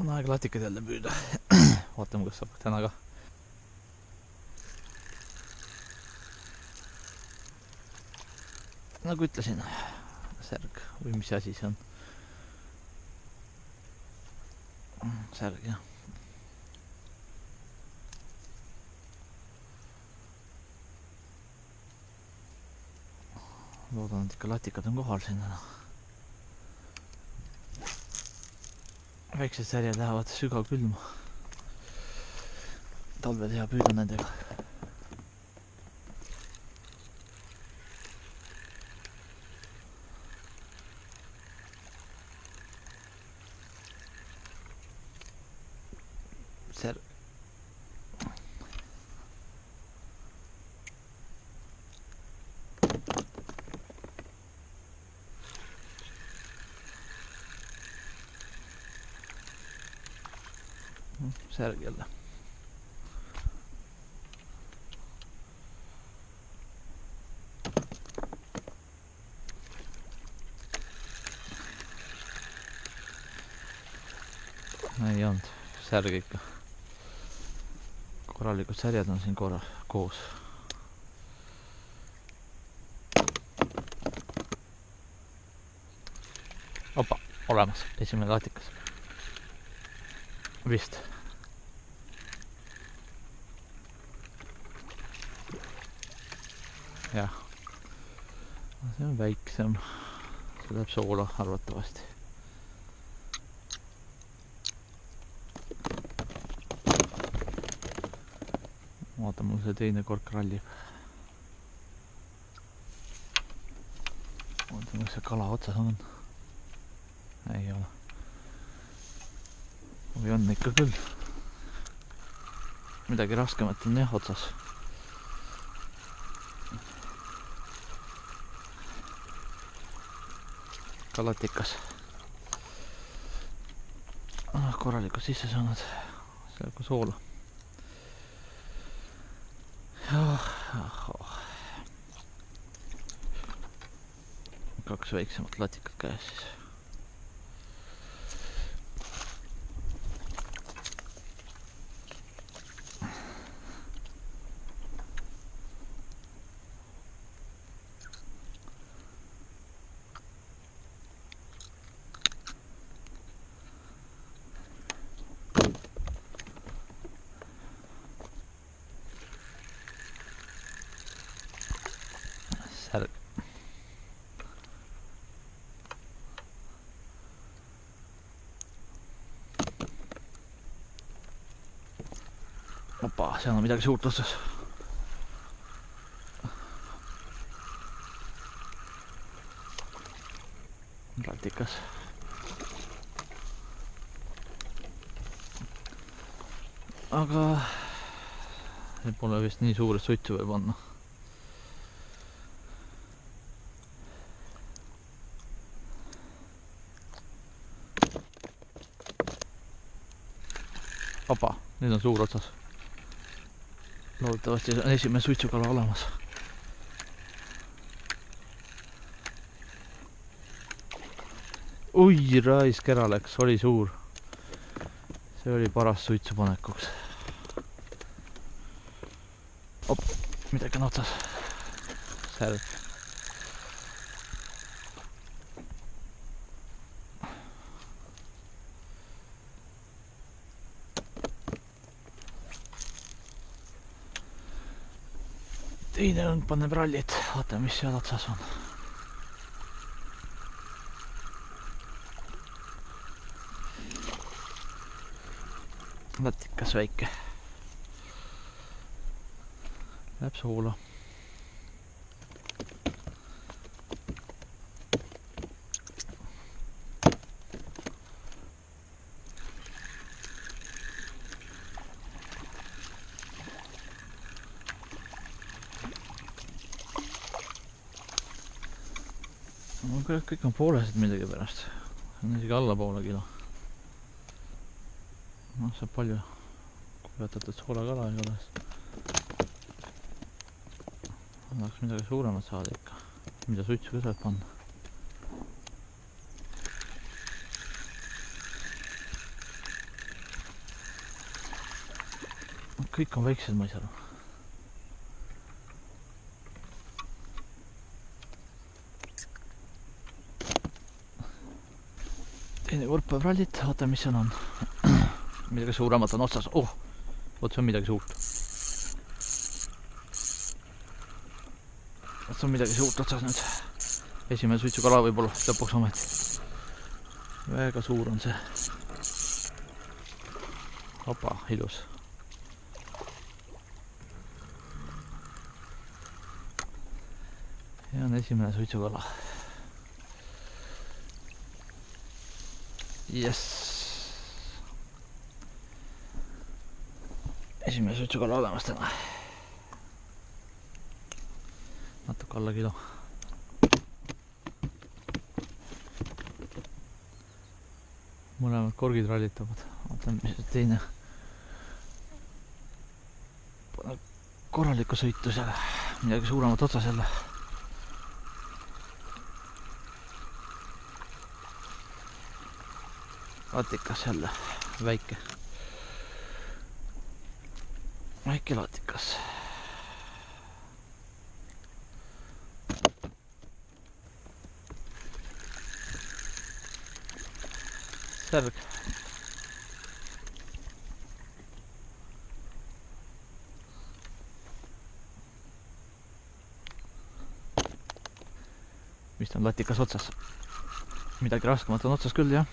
on aeg latikad jälle püüda. Vaatame, kas saab täna ka. Nagu ütlesin, särg või mis asi see on? Särg, jah. Loodan, et ikka latikad on kohal siin täna. Väiksed särjad lähevad sügav külma. Talvel hea püüda nendega. Särg. Särg jälle. Ei olnud, särg ikka. Korralikud särjad on siin koos. Opa, olemas, esimene latikas. Vist. Jah. See on väiksem. See läheb soola arvatavasti. Vaata, mul see teine kork rallib. Vaata, mis see kala otsas on. Ei ole. Või on ikka küll. Midagi raskemat on jah otsas. Kalatikas. Korralikult sisse saanud. See on soola. Kaks väiksemat latikat käes siis. Särg. Opa, seal on midagi suurt otsas. Latikas. Aga see pole vist nii suures suitsu võib panna. Opa, nüüd on suur otsas. Loodetavasti on esimene suitsukala olemas. Ui, raisk ära läks, oli suur. See oli paras suitsupanekuks. Op, midagi on otsas. Särg. Teine õng paneb rallit, vaata mis seal otsas on. Latikas väike. Läheb soola. Kõik on poolesed midagi pärast. On isegi alla poole kilo. No, saab palju kuivatatud soolakala igatahes. Annaks midagi suuremat saada ikka. Mida suitsu ka saab panna. kõik on väiksed, ma ei saa aru. Teine kord päev rallit, vaata mis seal on. Midagi suuremat on otsas. Oh, vot see on midagi suurt. Vot see on midagi suurt otsas nüüd. Esimene suitsukala võib-olla lõpuks ometi. Väga suur on see. Opa, ilus. Ja on esimene suitsukala. Yes. Esimene suitsukala olemas täna. Natuke alla kilo. Mõlemad korgid rallitavad. Vaatan, mis teine. Korralikku sõitu seal. Midagi suuremat otsas jälle. Latikas jälle. Väike. Väike latikas. Särg. Vist on latikas otsas. Midagi raskemat on otsas küll, jah.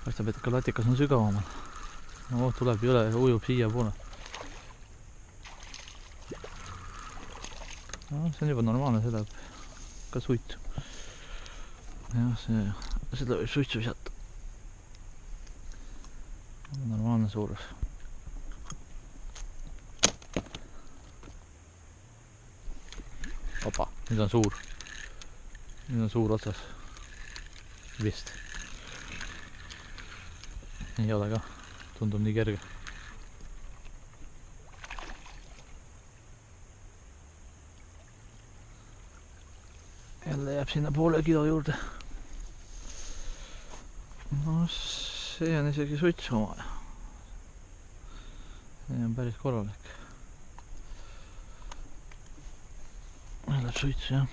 Paistab, et ikka latikas on sügavamal. No, tuleb üle ja ujub siia poole. No, see on juba normaalne, see läheb ka suitsu. Jah, seda võib suitsu visata. Normaalne suurus. Opa, nüüd on suur. Nüüd on suur otsas. Vist. Ei ole ka. Tundub nii kerge. Jälle jääb sinna poole kilo juurde. No see on isegi suitsu oma. See on päris korralik. Läheb suitsu, jah.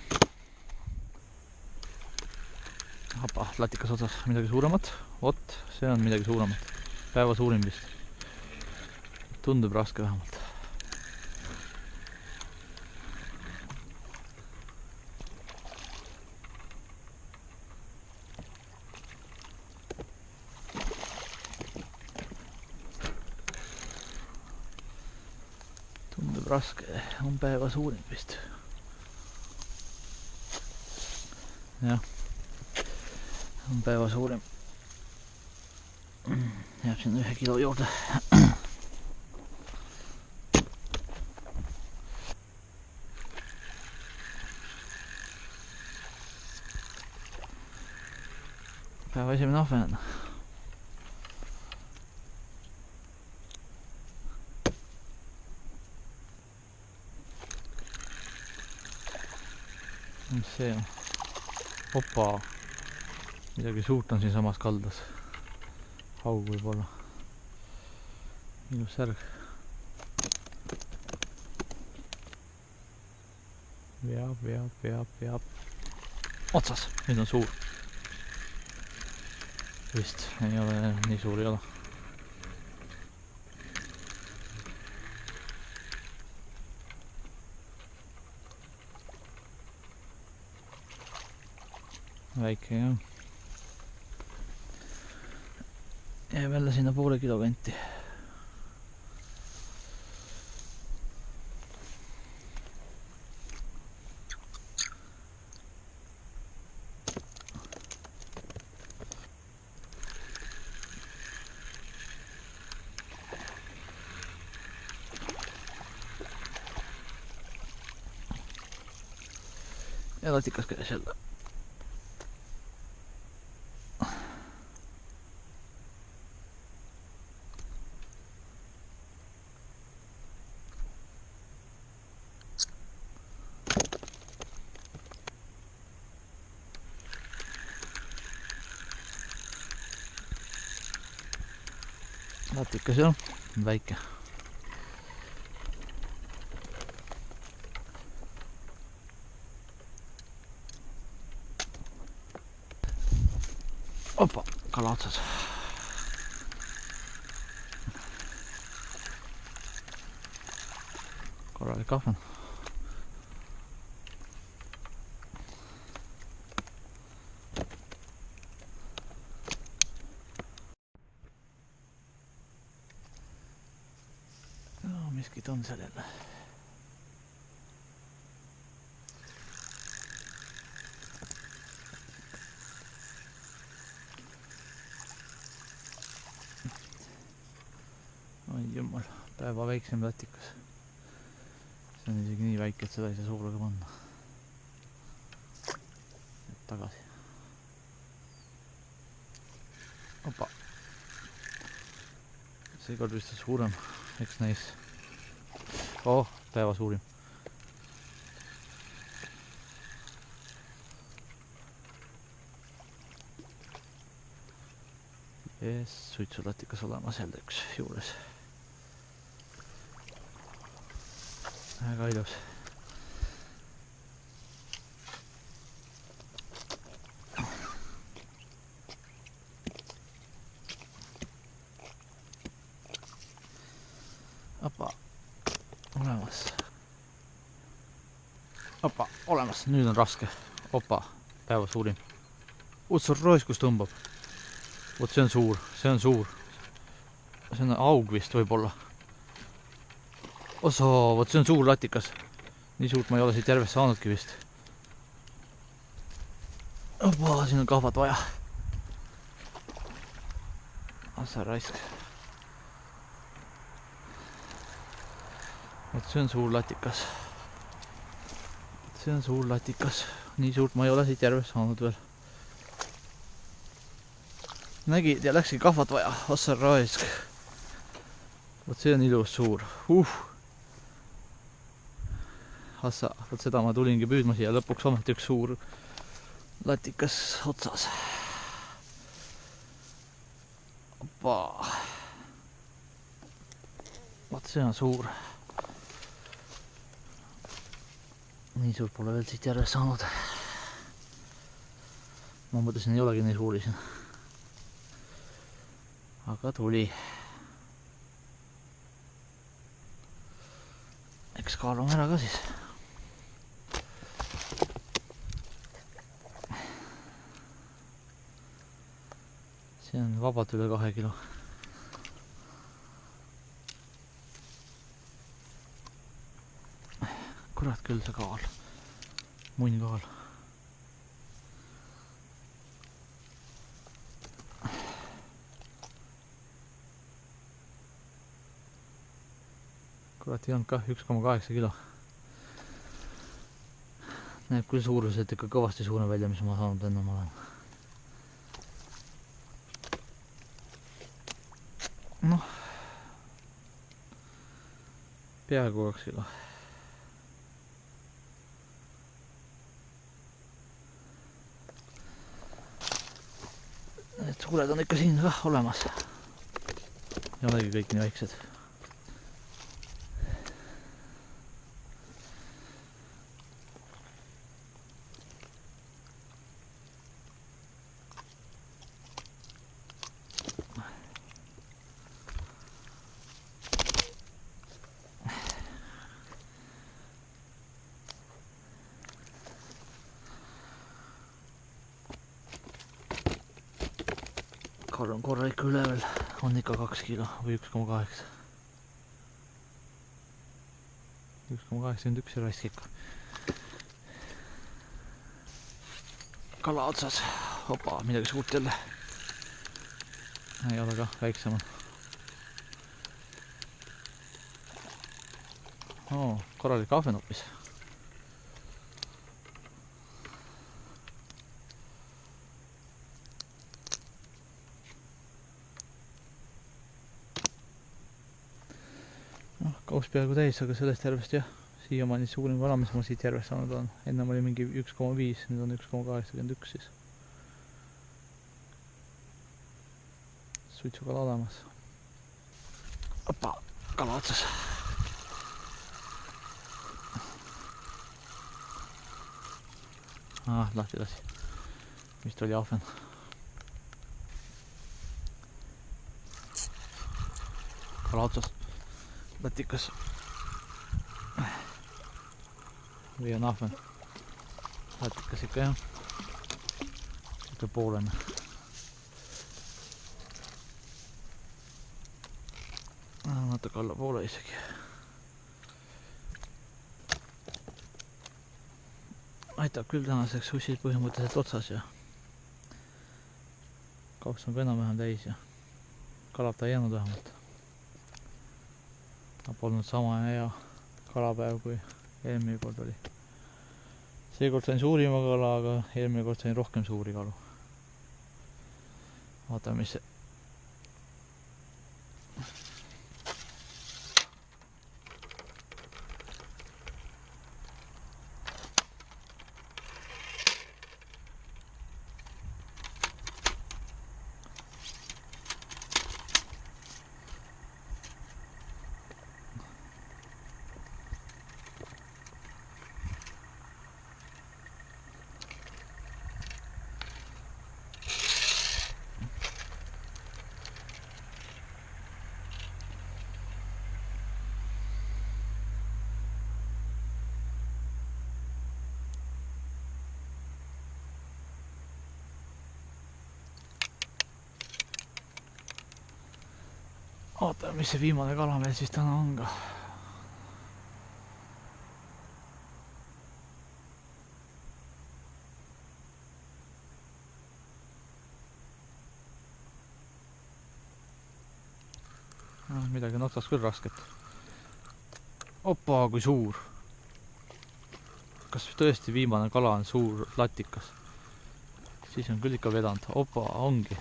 Hapa, latikas otsas midagi suuremat. Vot, see on midagi suuremat. Päeva suurim vist. Tundub raske vähemalt. Tundub raske, on päeva suurim vist. Jah, on päeva suurim. Jääb sinna 1 kilo juurde. Päeva esimene ahve on. Mis see on? Opa! Midagi suurt on siin samas kaldas. Haug võib olla. Ilus särg. Veab. Otsas, nüüd on suur. Vist, ei ole nii suur ei ole. Väike, jah. Jääb jälle sinna poole kilo kanti. Ja latikas käes jälle. Latikas, jah. on väike. Opa, kala otsas. Korralik ahven. No, miskit on seal jälle. Oi jumal, päeva väiksem latikas. See on isegi nii väike, et seda ei saa suulaga panna. Et tagasi. Opa. See kord vist on suurem. Eks näis. Oh, päeva suurim. Jees, suitsulatikas olemas jälle üks juures. Väga ilus. Opa, olemas. Opa, olemas. Nüüd on raske. Opa, päeva suurim. Otsa roiskus tõmbab. Vot see on suur, see on suur. See on aug vist võib-olla. Osa, vot see on suur latikas. Nii suurt ma ei ole siit järvest saanudki vist. Opa, siin on kahvat vaja. Asa raisk. Vot see on suur latikas. See on suur latikas. Nii suurt ma ei ole siit järvest saanud veel. Nägid ja läkski kahvat vaja. Asa raisk. Vot see on ilus suur. Assa, vot seda ma tulingi püüdma siia lõpuks ometi üks suur latikas otsas. Opa. Vot see on suur. Nii suurt pole veel siit järvest saanud. Ma mõtlesin, ei olegi nii suuri siin. Aga tuli. Eks kaalume ära ka siis. See on vabalt üle 2 kilo. Kurat küll see kaal. Munn kaal. Kurat ei olnud kah 1,8 kilo. Näeb küll suuruselt ikka kõvasti suurem välja, mis ma saanud enne ma olen. Noh, peaaegu 2 kilo. Need suured on ikka siin kah olemas. Ei olegi kõik nii väiksed. Kaal on korra ikka ülevel, on ikka 2 kilo või 1,8. 1,81 raisk ikka. Kala otsas. Opa, midagi suurt jälle. Ei ole ka, väiksem on. Korralik ahven hoopis. Kaus peaaegu täis, aga sellest järvest jah, siiamaani suurim kala, mis ma siit järvest saanud on. Ennem oli mingi 1,5, nüüd on 1,81 siis. Suitsukala olemas. Opa, kala otsas. Lahti lasi. Vist oli ahven. Kala otsas. Latikas. Või on ahven. Latikas ikka jah. Siuke poolene. Natuke alla poole isegi. Aitab küll tänaseks ussid põhimõtteliselt otsas ja kaks on ka enam-vähem täis ja kalab ta ei jäänud vähemalt. Ta polnud sama hea kalapäev kui eelmine kord oli. Seekord sain suurima kala, aga eelmine kord sain rohkem suuri kalu. Vaatame, mis see vaatame, mis see viimane kala meil siis täna on ka. Midagi noksas küll rasket. Opa, kui suur. Kas tõesti viimane kala on suur latikas? Siis on küll ikka vedanud. Opa, ongi.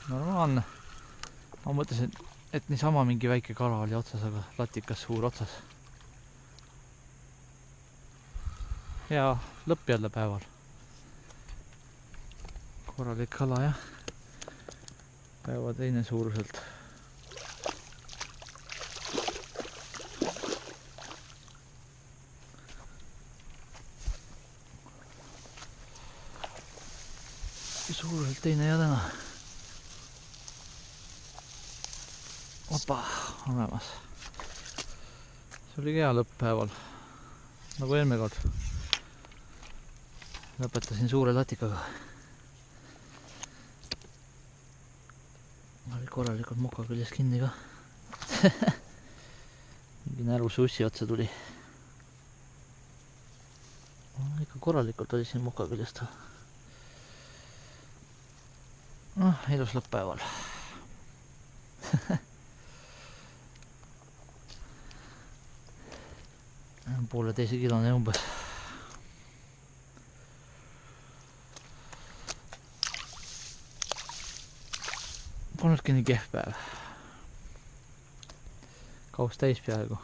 Normaalne. Ma mõtlesin, et niisama mingi väike kala oli otsas, aga latikas suur otsas. Ja lõpp jälle päeval. Korralik kala, jah. Päeva teine suuruselt. Suuruselt teine ja täna. Opa, olemas. See oli hea lõpppäeval. Nagu eelmine kord. Lõpetasin suure latikaga. Oli korralikult moka küljes kinni ka. Mingi närvuse ussi otsa tuli. Ikka korralikult oli siin moka küljest. Ilus lõpppäeval. Poole teise kilone umbes. Polnudki nii kehv päev. Kaus täis peaaegu.